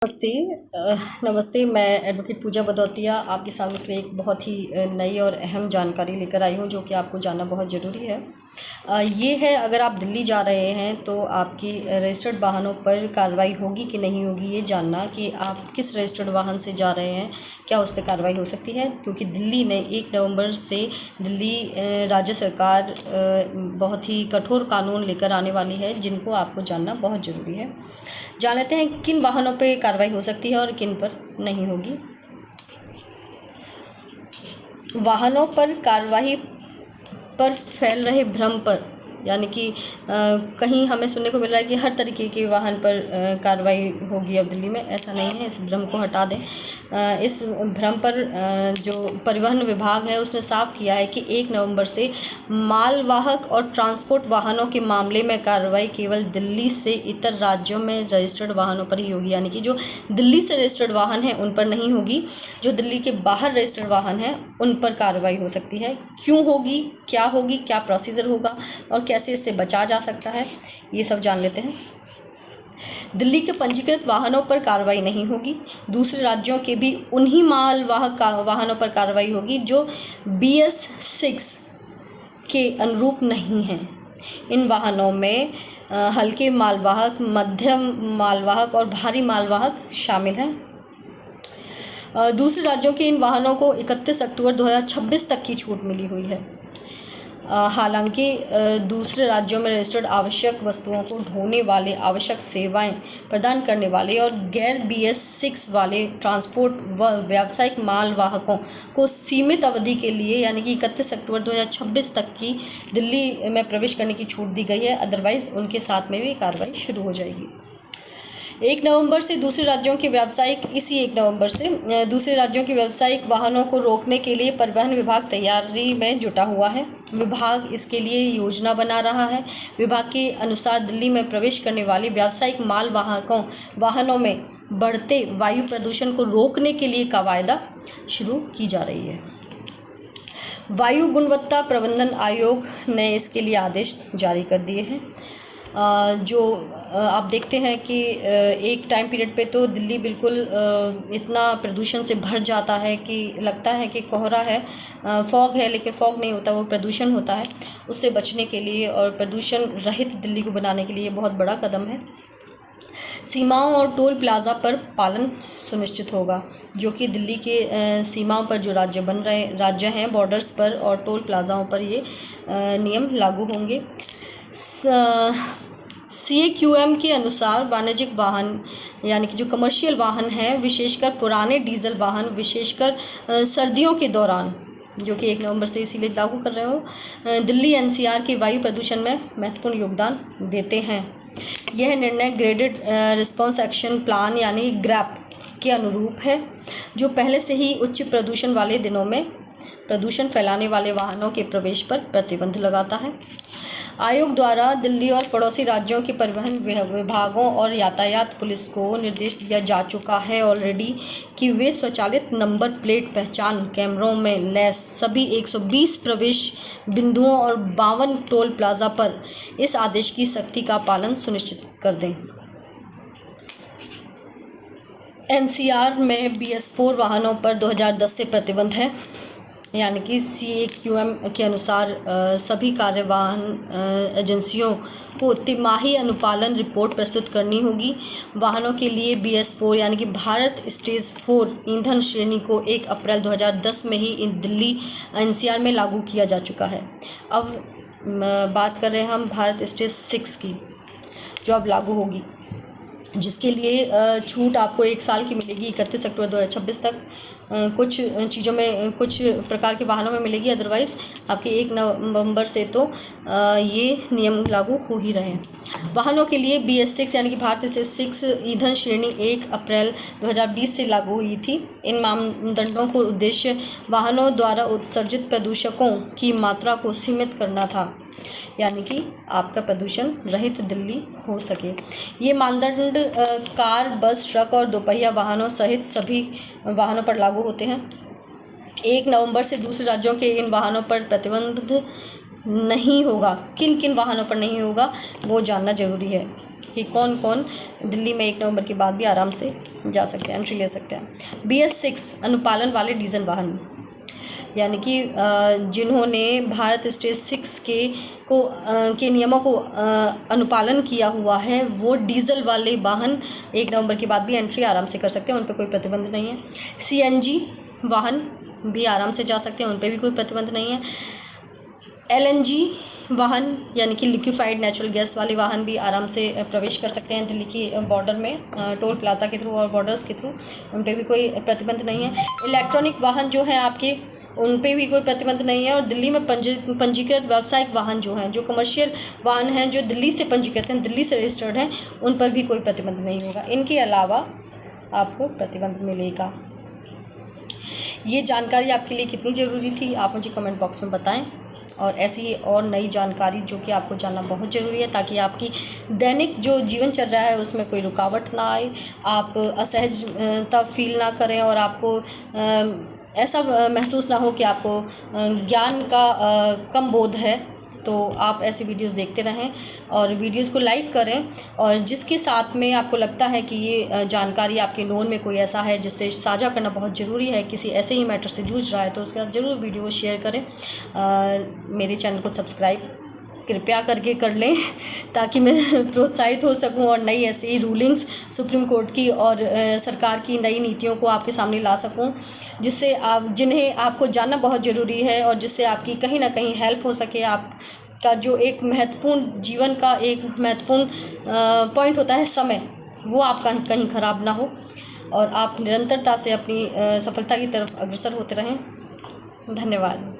नमस्ते। नमस्ते, मैं एडवोकेट पूजा भदौतिया आपके सामने एक बहुत ही नई और अहम जानकारी लेकर आई हूँ जो कि आपको जानना बहुत ज़रूरी है। ये है, अगर आप दिल्ली जा रहे हैं तो आपकी रजिस्टर्ड वाहनों पर कार्रवाई होगी कि नहीं होगी, ये जानना कि आप किस रजिस्टर्ड वाहन से जा रहे हैं, क्या उस पर कार्रवाई हो सकती है। क्योंकि दिल्ली ने 1 नवंबर से दिल्ली राज्य सरकार बहुत ही कठोर कानून लेकर आने वाली है, जिनको आपको जानना बहुत ज़रूरी है। जान लेते हैं किन वाहनों पे कार्रवाई हो सकती है और किन पर नहीं होगी। वाहनों पर कार्रवाई पर फैल रहे भ्रम पर, यानी कि कहीं हमें सुनने को मिल रहा है कि हर तरीके के वाहन पर कार्रवाई होगी अब दिल्ली में। ऐसा नहीं है, इस भ्रम को हटा दें। इस भ्रम पर जो परिवहन विभाग है उसने साफ किया है कि 1 नवंबर से मालवाहक और ट्रांसपोर्ट वाहनों के मामले में कार्रवाई केवल दिल्ली से इतर राज्यों में रजिस्टर्ड वाहनों पर ही होगी। यानी कि जो दिल्ली से रजिस्टर्ड वाहन हैं उन पर नहीं होगी, जो दिल्ली के बाहर रजिस्टर्ड वाहन हैं उन पर कार्रवाई हो सकती है। क्यों होगी, क्या प्रोसीजर होगा और कैसे इससे बचा जा सकता है, ये सब जान लेते हैं। दिल्ली के पंजीकृत वाहनों पर कार्रवाई नहीं होगी। दूसरे राज्यों के भी उन्हीं मालवाहक वाहनों पर कार्रवाई होगी जो BS6 के अनुरूप नहीं हैं। इन वाहनों में हल्के मालवाहक, मध्यम मालवाहक और भारी मालवाहक शामिल हैं। दूसरे राज्यों के इन वाहनों को 31 अक्टूबर 2026 तक की छूट मिली हुई है। हालांकि दूसरे राज्यों में रजिस्टर्ड आवश्यक वस्तुओं को ढोने वाले, आवश्यक सेवाएं प्रदान करने वाले और गैर BS6 वाले ट्रांसपोर्ट व व्यावसायिक मालवाहकों को सीमित अवधि के लिए, यानी कि 31 अक्टूबर 2026 तक की दिल्ली में प्रवेश करने की छूट दी गई है। अदरवाइज़ उनके साथ में भी कार्रवाई शुरू हो जाएगी। 1 नवंबर से दूसरे राज्यों के व्यावसायिक इसी 1 नवंबर से दूसरे राज्यों के व्यावसायिक वाहनों को रोकने के लिए परिवहन विभाग तैयारी में जुटा हुआ है। विभाग इसके लिए योजना बना रहा है। विभाग के अनुसार दिल्ली में प्रवेश करने वाले व्यावसायिक माल वाहनों में बढ़ते वायु प्रदूषण को रोकने के लिए कवायद शुरू की जा रही है। वायु गुणवत्ता प्रबंधन आयोग ने इसके लिए आदेश जारी कर दिए हैं। जो आप देखते हैं कि एक टाइम पीरियड पे तो दिल्ली बिल्कुल इतना प्रदूषण से भर जाता है कि लगता है कि कोहरा है, फॉग है, लेकिन फॉग नहीं होता, वो प्रदूषण होता है। उससे बचने के लिए और प्रदूषण रहित दिल्ली को बनाने के लिए बहुत बड़ा कदम है। सीमाओं और टोल प्लाज़ा पर पालन सुनिश्चित होगा, जो कि दिल्ली के सीमाओं पर जो राज्य हैं, बॉर्डर्स पर और टोल प्लाज़ाओं पर ये नियम लागू होंगे। CAQM के अनुसार वाणिज्यिक वाहन, यानी कि जो कमर्शियल वाहन हैं, विशेषकर पुराने डीजल वाहन, विशेषकर सर्दियों के दौरान, जो कि 1 नवंबर से इसीलिए लागू कर रहे हो, दिल्ली NCR के वायु प्रदूषण में महत्वपूर्ण योगदान देते हैं। यह निर्णय ग्रेडेड रिस्पॉन्स एक्शन प्लान यानी GRAP के अनुरूप है, जो पहले से ही उच्च प्रदूषण वाले दिनों में प्रदूषण फैलाने वाले वाहनों के प्रवेश पर प्रतिबंध लगाता है। आयोग द्वारा दिल्ली और पड़ोसी राज्यों के परिवहन विभागों और यातायात पुलिस को निर्देश दिया जा चुका है ऑलरेडी कि वे स्वचालित नंबर प्लेट पहचान कैमरों में लैस सभी 120 प्रवेश बिंदुओं और 52 टोल प्लाज़ा पर इस आदेश की सख्ती का पालन सुनिश्चित कर दें। NCR में BS4 वाहनों पर 2010 से प्रतिबंध है, यानी कि CAQM के अनुसार सभी कार्यवाहन एजेंसियों को तिमाही अनुपालन रिपोर्ट प्रस्तुत करनी होगी। वाहनों के लिए BS4 यानी कि भारत स्टेज 4 ईंधन श्रेणी को 1 अप्रैल 2010 में ही दिल्ली NCR में लागू किया जा चुका है। अब बात कर रहे हैं हम भारत स्टेज 6 की, जो अब लागू होगी, जिसके लिए छूट आपको 1 साल की मिलेगी, 31 अक्टूबर 2026 तक। कुछ चीज़ों में, कुछ प्रकार के वाहनों में मिलेगी, अदरवाइज़ आपके 1 नवंबर से तो ये नियम लागू हो ही रहे हैं। वाहनों के लिए BS6 यानी कि भारत स्टेज 6 ईंधन श्रेणी 1 अप्रैल 2020 से लागू हुई थी। इन मानदंडों को उद्देश्य वाहनों द्वारा उत्सर्जित प्रदूषकों की मात्रा को सीमित करना था, यानी कि आपका प्रदूषण रहित दिल्ली हो सके। ये मानदंड कार, बस, ट्रक और दोपहिया वाहनों सहित सभी वाहनों पर लागू होते हैं। 1 नवंबर से दूसरे राज्यों के इन वाहनों पर प्रतिबंध नहीं होगा। किन किन वाहनों पर नहीं होगा वो जानना जरूरी है। कि कौन कौन दिल्ली में 1 नवंबर के बाद भी आराम से जा सकते हैं, एंट्री ले सकते हैं। BS6 अनुपालन वाले डीजल वाहन, यानी कि जिन्होंने भारत स्टेज 6 के नियमों को अनुपालन किया हुआ है, वो डीजल वाले वाहन 1 नवंबर के बाद भी एंट्री आराम से कर सकते हैं, उन पर कोई प्रतिबंध नहीं है। CNG वाहन भी आराम से जा सकते हैं, उन पर भी कोई प्रतिबंध नहीं है। LNG वाहन यानी कि लिक्विफाइड नेचुरल गैस वाले वाहन भी आराम से प्रवेश कर सकते हैं दिल्ली की बॉर्डर में, टोल प्लाजा के थ्रू और बॉर्डर्स के थ्रू, उन पर भी कोई प्रतिबंध नहीं है। इलेक्ट्रॉनिक वाहन जो हैं आपके, उन पे भी कोई प्रतिबंध नहीं है। और दिल्ली में पंजीकृत व्यावसायिक वाहन जो हैं, जो कमर्शियल वाहन हैं, जो दिल्ली से पंजीकृत हैं, दिल्ली से रजिस्टर्ड हैं, उन पर भी कोई प्रतिबंध नहीं होगा। इनके अलावा आपको प्रतिबंध मिलेगा। ये जानकारी आपके लिए कितनी ज़रूरी थी, आप मुझे कमेंट बॉक्स में बताएं। और ऐसी और नई जानकारी जो कि आपको जानना बहुत ज़रूरी है, ताकि आपकी दैनिक जो जीवन चल रहा है उसमें कोई रुकावट ना आए, आप असहजता फील ना करें और आपको ऐसा महसूस ना हो कि आपको ज्ञान का कम बोध है। तो आप ऐसे वीडियोस देखते रहें और वीडियोस को लाइक करें, और जिसके साथ में आपको लगता है कि ये जानकारी आपके नोन में कोई ऐसा है जिससे साझा करना बहुत ज़रूरी है, किसी ऐसे ही मैटर से जूझ रहा है, तो उसके साथ ज़रूर वीडियो को शेयर करें। मेरे चैनल को सब्सक्राइब कृपया करके कर लें, ताकि मैं प्रोत्साहित हो सकूं और नई ऐसी रूलिंग्स सुप्रीम कोर्ट की और सरकार की नई नीतियों को आपके सामने ला सकूं, जिससे जिन्हें आपको जानना बहुत ज़रूरी है और जिससे आपकी कहीं ना कहीं हेल्प हो सके। आपका जो एक महत्वपूर्ण जीवन का एक महत्वपूर्ण पॉइंट होता है समय, वो आपका कहीं ख़राब ना हो और आप निरंतरता से अपनी सफलता की तरफ अग्रसर होते रहें। धन्यवाद।